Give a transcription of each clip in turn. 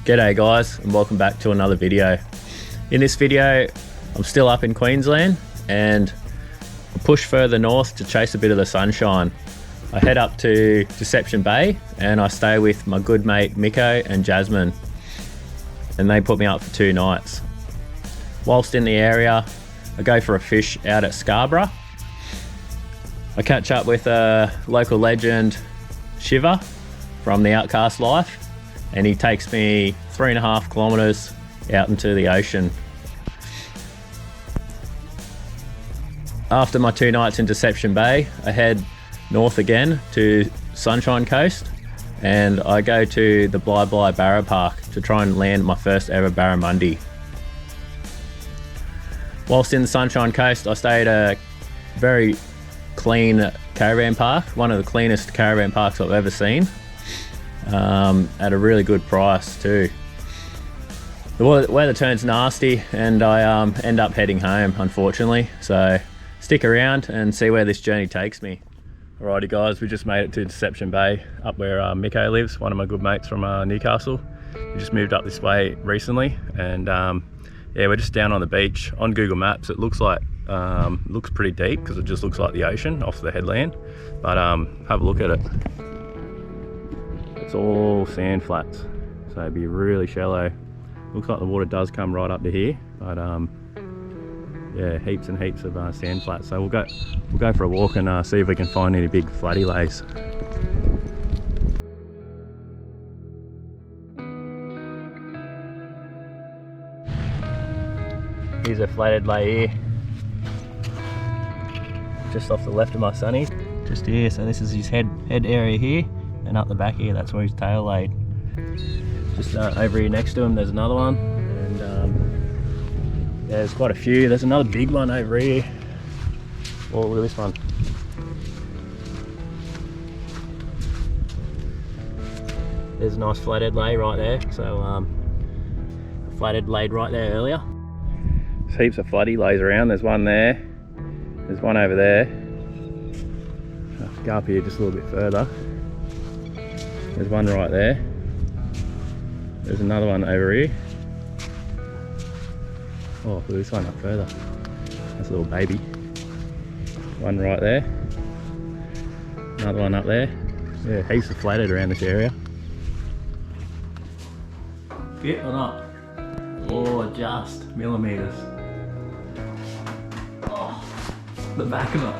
G'day guys, and welcome back to another video. In this video, I'm still up in Queensland and I push further north to chase a bit of the sunshine. I head up to Deception Bay and I stay with my good mate Miko and Jasmine, and they put me up for 2 nights. Whilst in the area, I go for a fish out at Scarborough. I catch up with a local legend, Shiva, from the Outcast Life, and he takes me 3.5 kilometers out into the ocean. After my 2 nights in Deception Bay, I head north again to Sunshine Coast, and I go to the Barra Park to try and land my first ever barramundi. Whilst in the Sunshine Coast, I stay at a very clean caravan park, one of the cleanest caravan parks I've ever seen, at a really good price too. The weather turns nasty and I end up heading home, unfortunately, so stick around and see where this journey takes me. Alrighty guys, we just made it to Deception Bay, up where Miko lives, one of my good mates from Newcastle. We just moved up this way recently, and yeah, we're just down on the beach. On Google Maps it looks like looks pretty deep because it just looks like the ocean off the headland, but have a look at it. It's all sand flats, so it'd be really shallow. Looks like the water does come right up to here, but yeah, heaps and heaps of sand flats. So we'll go for a walk and see if we can find any big flatty lays. Here's a flathead lay here, just off the left of my sonny, just here. So this is his head area here, and up the back here, that's where his tail laid. Just over here next to him, there's another one, and yeah, there's quite a few. There's another big one over here. Oh, look at this one. There's a nice flathead lay right there. So flathead laid right there earlier. There's heaps of flatty lays around. There's one there. There's one over there. I'll go up here just a little bit further. There's one right there. There's another one over here. Oh, look at this one up further. That's a little baby. One right there. Another one up there. Yeah, heaps of flathead around this area. Fit or not? Oh, just millimeters. Oh, the back of it.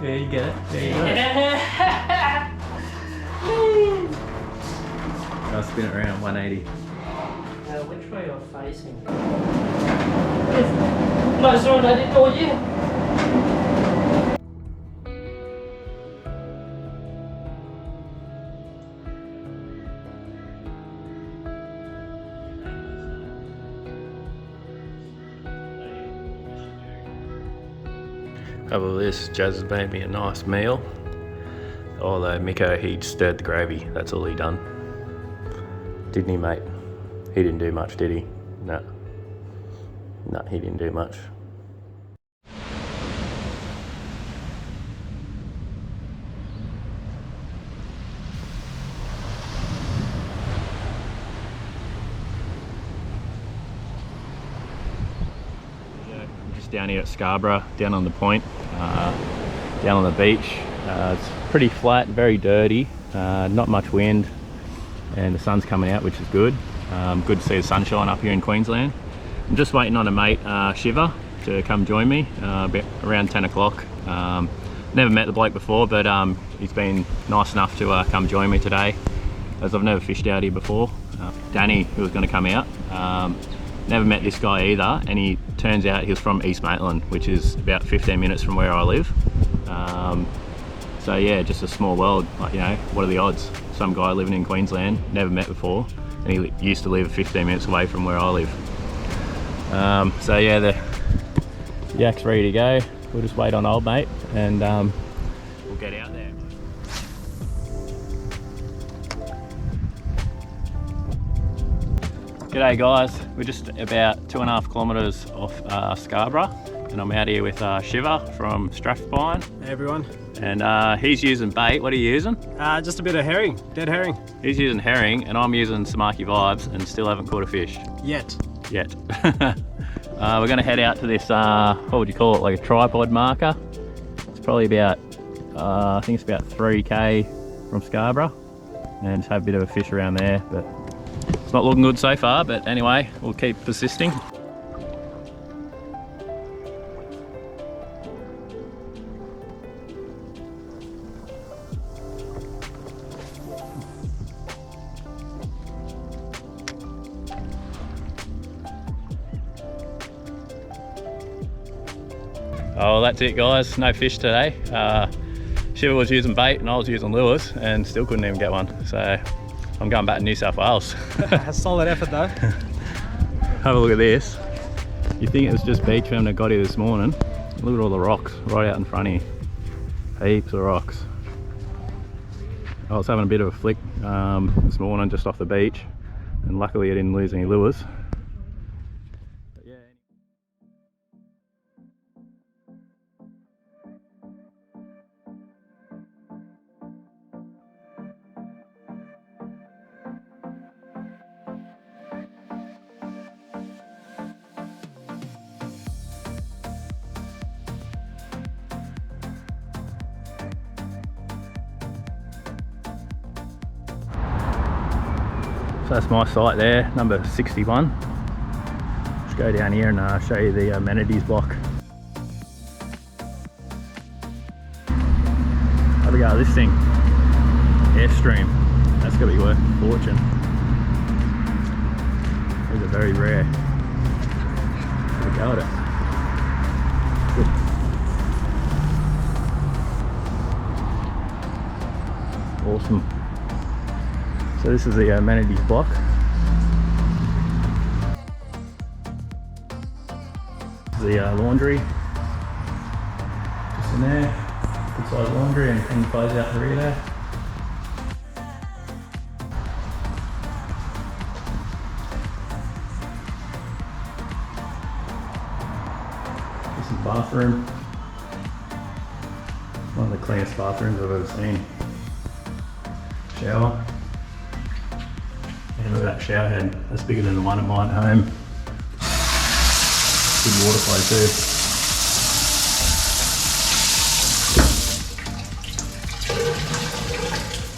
Yeah, you get it. There you go. I'll spin it around 180. Which way you're facing? No, sorry, I didn't know you. Couple of this, Jazz has made me a nice meal. Although Miko, he stirred the gravy, that's all he done. Didn't he, mate? He didn't do much, did he? No. No, he didn't do much. Just down here at Scarborough, down on the point, down on the beach. It's pretty flat, very dirty, not much wind, and the sun's coming out, which is good. Good to see the sunshine up here in Queensland. I'm just waiting on a mate, Shiva, to come join me about around 10 o'clock. Never met the bloke before, but he's been nice enough to come join me today, as I've never fished out here before. Danny, who was going to come out, never met this guy either, and he turns out he was from East Maitland, which is about 15 minutes from where I live. So yeah, just a small world. Like, you know, what are the odds? Some guy living in Queensland, never met before, and he used to live 15 minutes away from where I live. So yeah, the yak's ready to go. We'll just wait on old mate and we'll get out there. G'day guys, we're just about 2.5 kilometres off Scarborough, and I'm out here with Shiva from Strathspine. Hey everyone. And he's using bait. What are you using? Just a bit of herring, dead herring. He's using herring, and I'm using Samaki Vibes, and still haven't caught a fish. Yet. We're going to head out to this, what would you call it, like a tripod marker. It's probably about, I think it's about 3k from Scarborough, and just have a bit of a fish around there, but it's not looking good so far. But anyway, we'll keep persisting. Oh, that's it guys, no fish today. Shiva was using bait and I was using lures and still couldn't even get one. So I'm going back to New South Wales. Solid effort though. Have a look at this. You think it was just beach film that got here this morning. Look at all the rocks right out in front of you. Heaps of rocks. I was having a bit of a flick this morning just off the beach, and luckily I didn't lose any lures. So that's my site there, number 61. Just go down here and show you the amenities block. Have a go at this thing, Airstream. That's got to be worth a fortune. These are very rare. Have a go at it. Good. Awesome. So this is the amenities block. The laundry, just in there, good size laundry, and things close out the rear there. This is the bathroom. One of the cleanest bathrooms I've ever seen. Shower. And look at that shower head, that's bigger than the one at mine at home. Good water flow too.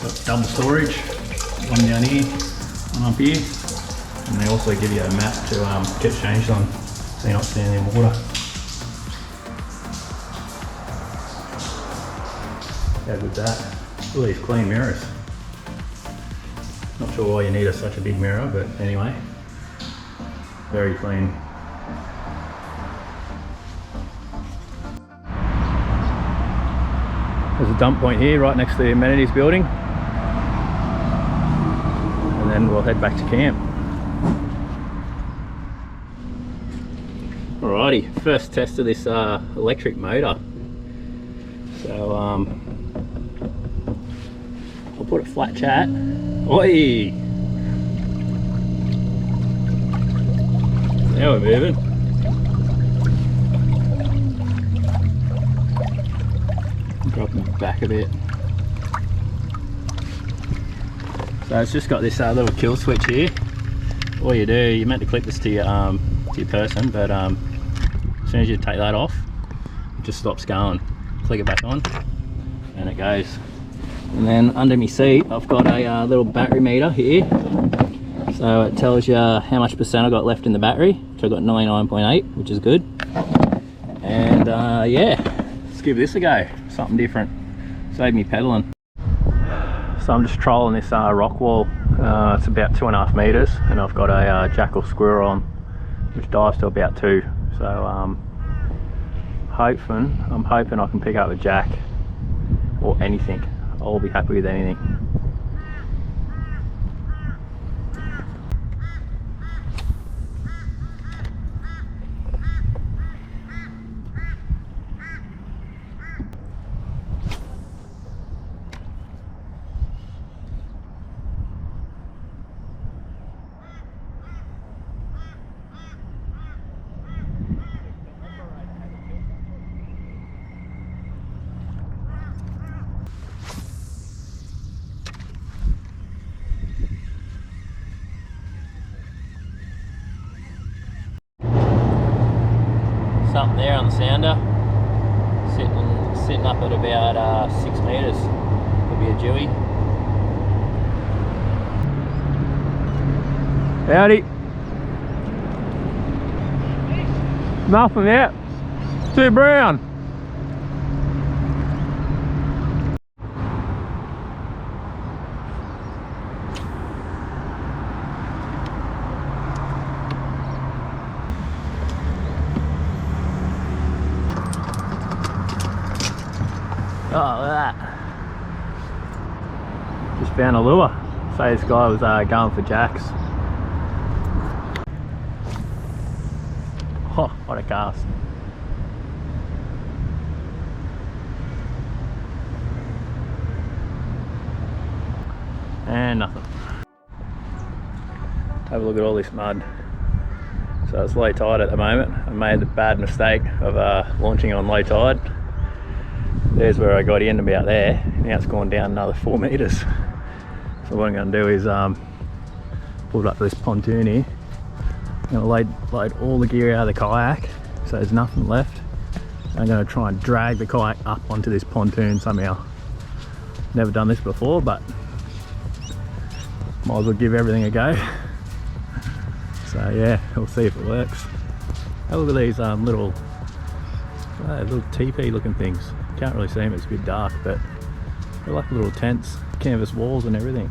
Got double storage, one down here, one up here. And they also give you a mat to get changed on, so you're not standing in water. How good's that? Look at these clean mirrors. Not sure why you need such a big mirror, but anyway, very clean. There's a dump point here right next to the amenities building, and then we'll head back to camp. Alrighty, first test of this electric motor. So I'll put a flat chat. Oi! Now we're moving. Drop them back a bit. So it's just got this little kill switch here. All you do, you're meant to clip this to your person, but as soon as you take that off, it just stops going. Click it back on, and it goes. And then under my seat, I've got a little battery meter here. So it tells you how much percent I got left in the battery, which I got 99.8, which is good. And yeah, let's give this a go. Something different. Save me pedaling. So I'm just trolling this rock wall. It's about 2.5 meters, and I've got a jackal squirrel on, which dives to about 2. So I'm hoping I can pick up a jack or anything. I'll be happy with anything. something there on the sounder. Sitting up at about 6 metres. Could be a Dewey. Howdy. Nothing yet. Too brown. Oh, look at that. Just found a lure. Say this guy was going for jacks. Oh, what a cast. And nothing. Have a look at all this mud. So it's low tide at the moment. I made the bad mistake of launching on low tide. There's where I got in about there. Now it's gone down another 4 metres. So what I'm going to do is pull it up to this pontoon here. I'm going to load all the gear out of the kayak so there's nothing left. I'm going to try and drag the kayak up onto this pontoon somehow. Never done this before, but might as well give everything a go. So yeah, we'll see if it works. Have a look at these little teepee looking things. Can't really see them, it's a bit dark, but they're like little tents, canvas walls and everything.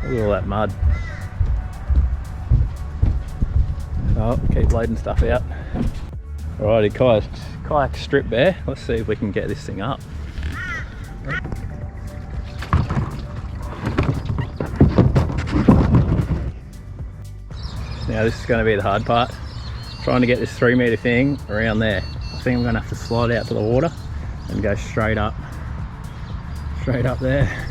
Look at all that mud. Oh, keep loading stuff out. Alrighty, kayak strip there. Let's see if we can get this thing up. Now this is going to be the hard part. Trying to get this 3 metre thing around there. I think I'm going to have to slide out to the water and go straight up there.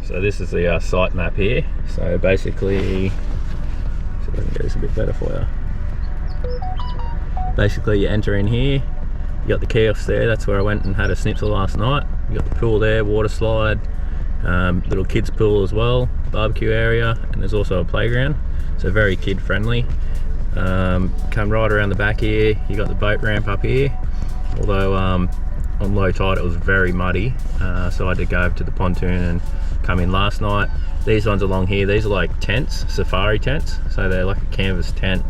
So this is the site map here. So basically, see if I can get this a bit better for you. Basically you enter in here, you got the kiosk there, that's where I went and had a schnitzel last night. You got the pool there, water slide, little kids pool as well, barbecue area, and there's also a playground. So very kid friendly. Come right around the back here, you got the boat ramp up here. Although on low tide it was very muddy, so I had to go over to the pontoon and come in last night. These ones along here, these are like tents, safari tents, so they're like a canvas tent,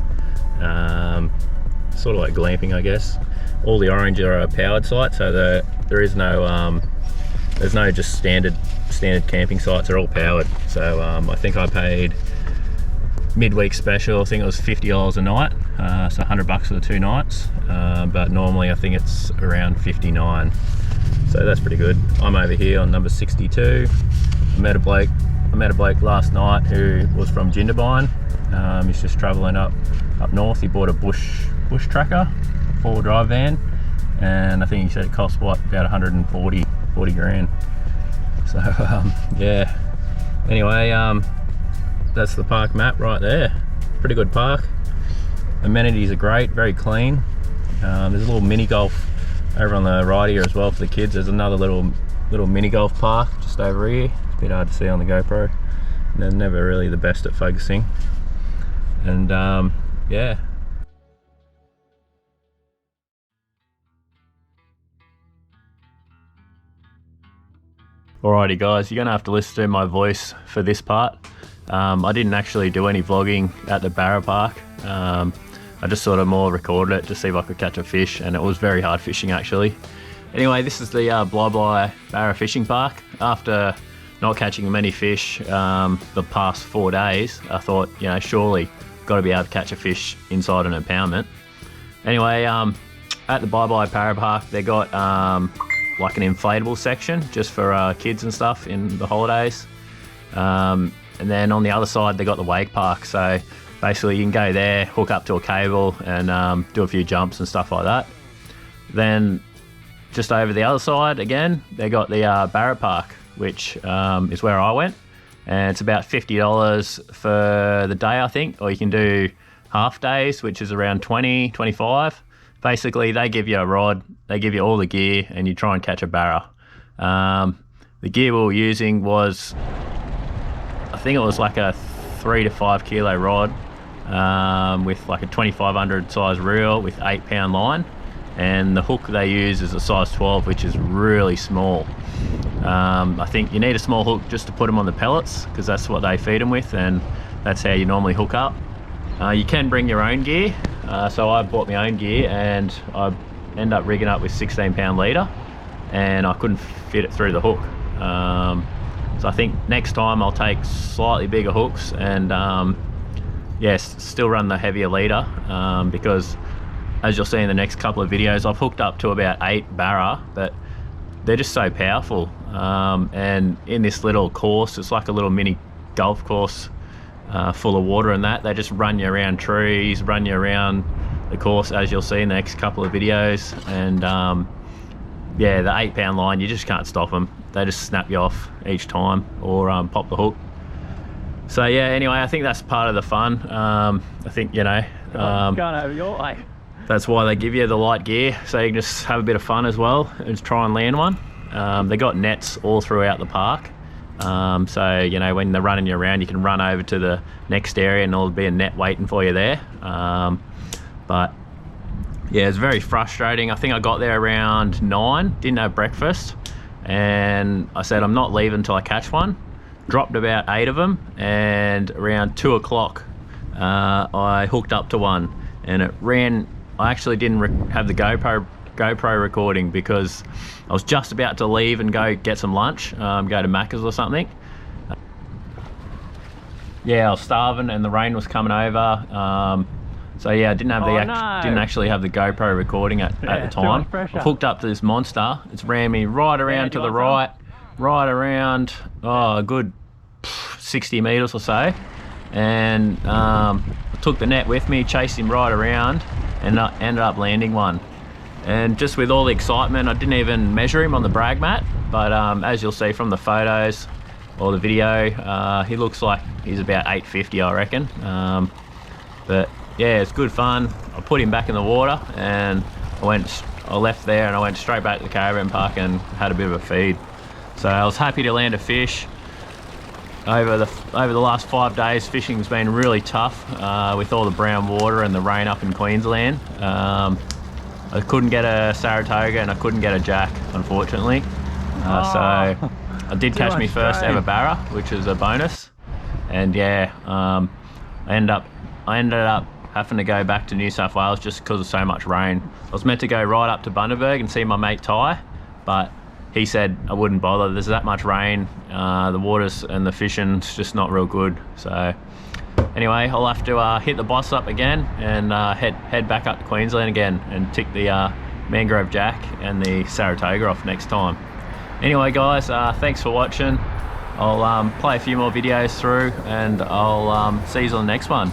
sort of like glamping I guess. All the orange are a powered site, so there is no there's no just standard camping sites, they're all powered. So I think I paid midweek special, I think it was $50 a night, so $100 for the 2 nights, but normally I think it's around 59, so that's pretty good. I'm over here on number 62. I met a bloke last night who was from Jindabyne. He's just travelling up north. He bought a bush tracker, 4-wheel drive van, and I think he said it cost what, about 140 grand. So yeah, anyway, that's the park map right there. Pretty good park. Amenities are great, very clean. There's a little mini golf over on the right here as well for the kids. There's another little mini golf park just over here. It's bit hard to see on the GoPro. They're never really the best at focusing. And yeah. Alrighty guys, you're gonna have to listen to my voice for this part. I didn't actually do any vlogging at the Barra park. I just sort of more recorded it to see if I could catch a fish, and it was very hard fishing actually. Anyway, this is the Bly Barra fishing park. After not catching many fish the past 4 days, I thought, you know, surely got to be able to catch a fish inside an impoundment. Anyway, at the Bye Barra park, they got like an inflatable section just for kids and stuff in the holidays. And then on the other side, they got the wake park. So basically you can go there, hook up to a cable and do a few jumps and stuff like that. Then just over the other side again, they got the Barra park, which is where I went. And it's about $50 for the day, I think, or you can do half days, which is around 20, 25. Basically, they give you a rod, they give you all the gear, and you try and catch a barra. The gear we were using was, I think it was like a 3 to 5 kilo rod with like a 2500 size reel with 8 pound line. And the hook they use is a size 12, which is really small. I think you need a small hook just to put them on the pellets, because that's what they feed them with, and that's how you normally hook up. You can bring your own gear, so I bought my own gear and I ended up rigging up with 16 pound leader, and I couldn't fit it through the hook. So I think next time I'll take slightly bigger hooks and yes, still run the heavier leader, because as you'll see in the next couple of videos, I've hooked up to about 8 barra, but they're just so powerful. And in this little course, it's like a little mini golf course full of water and that. They just run you around trees, run you around the course, as you'll see in the next couple of videos. And yeah, the 8 pound line, you just can't stop them. They just snap you off each time, or pop the hook. So yeah, anyway, I think that's part of the fun. I think, you know, Going over your way. that's why they give you the light gear, so you can just have a bit of fun as well and try and land one. They got nets all throughout the park, so you know, when they're running you around, you can run over to the next area and there'll be a net waiting for you there. But yeah, it's very frustrating. I think I got there around 9, didn't have breakfast, and I said I'm not leaving until I catch one. Dropped about 8 of them, and around 2 o'clock I hooked up to one, and it ran. I actually didn't have the GoPro recording because I was just about to leave and go get some lunch, go to Macca's or something. Yeah, I was starving and the rain was coming over. So yeah, I didn't have didn't actually have the GoPro recording at the time. I hooked up to this monster. It's ran me right around to the right around, oh, a good 60 meters or so, and I took the net with me, chased him right around, and ended up landing one. And just with all the excitement, I didn't even measure him on the brag mat, but as you'll see from the photos or the video, he looks like he's about 850, I reckon. But yeah, it's good fun. I put him back in the water, and I left there and I went straight back to the caravan park and had a bit of a feed. So I was happy to land a fish. Over the last 5 days, fishing's been really tough with all the brown water and the rain up in Queensland. I couldn't get a Saratoga and I couldn't get a jack, unfortunately. So I did catch me first ever barra, which is a bonus. And yeah, I ended up having to go back to New South Wales just because of so much rain. I was meant to go right up to Bundaberg and see my mate Ty, but he said I wouldn't bother. There's that much rain. The waters and the fishing's just not real good. So anyway, I'll have to hit the boss up again and head back up to Queensland again and tick the mangrove jack and the Saratoga off next time. Anyway guys, thanks for watching. I'll play a few more videos through, and I'll see you on the next one.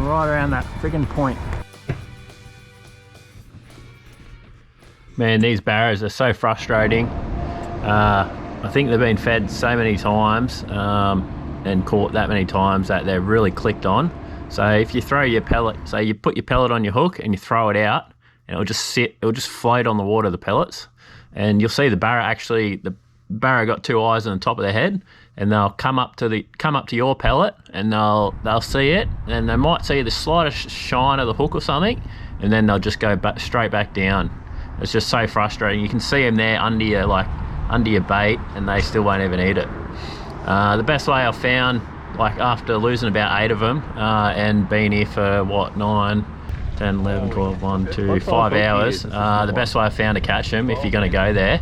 right around that friggin' point. Man, these barras are so frustrating. I think they've been fed so many times and caught that many times that they're really clicked on. So if you throw your pellet, so you put your pellet on your hook and you throw it out, and it'll just sit, it'll just float on the water, the pellets. And you'll see the barra got two eyes on the top of their head, and they'll come up to your pellet, and they'll see it, and they might see the slightest shine of the hook or something, and then they'll just go straight back down. It's just so frustrating. You can see them there under your bait, and they still won't even eat it. The best way I've found, like after losing about 8 of them and being here for what, 9, 10, 11, 12, 1, 2, 5 hours, the best way I've found to catch them, if you're going to go there,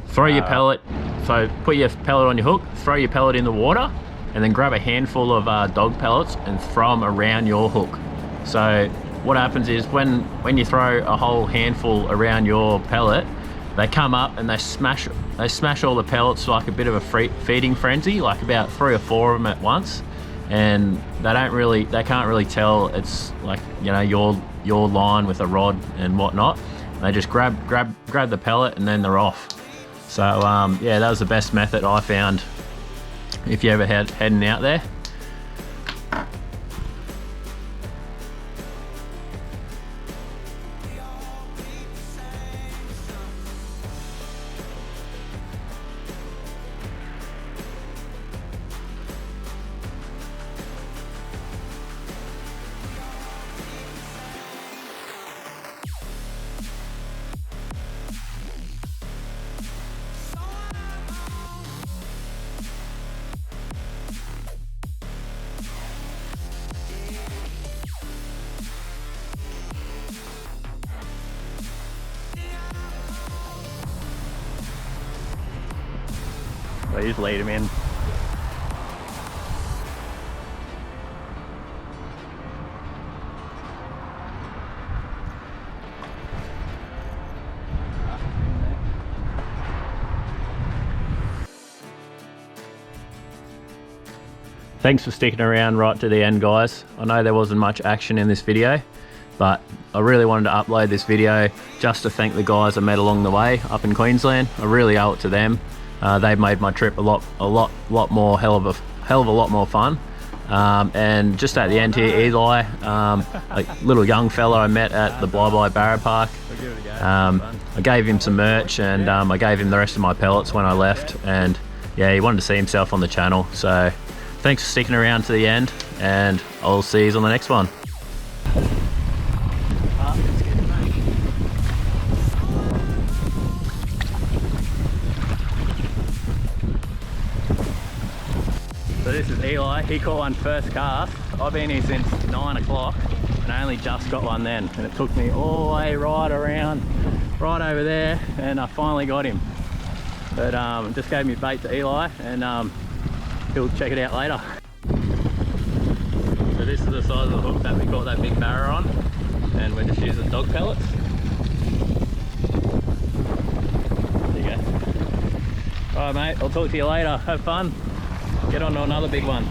throw your pellet, so put your pellet on your hook, throw your pellet in the water, and then grab a handful of dog pellets and throw them around your hook. So what happens is when you throw a whole handful around your pellet, they come up and they smash all the pellets like a bit of a feeding frenzy, like about 3 or 4 of them at once, and they can't really tell it's like, you know, your line with a rod and whatnot. They just grab the pellet and then they're off. So yeah, that was the best method I found if you ever heading out there. So you just lead them in. Thanks for sticking around right to the end, guys. I know there wasn't much action in this video, but I really wanted to upload this video just to thank the guys I met along the way up in Queensland. I really owe it to them. They've made my trip a lot more hell of a lot more fun. And just at the end here, Eli, a little young fella I met at the Barra Park. I gave him some merch, and I gave him the rest of my pellets when I left. And yeah, he wanted to see himself on the channel. So thanks for sticking around to the end, and I'll see you on the next one. So this is Eli. He caught one first cast. I've been here since 9 o'clock and I only just got one then, and it took me all the way right around, right over there, and I finally got him. But just gave me bait to Eli, and he'll check it out later. So this is the size of the hook that we caught that big barra on, and we're just using dog pellets. There you go. Alright mate, I'll talk to you later. Have fun. Get on to another big one.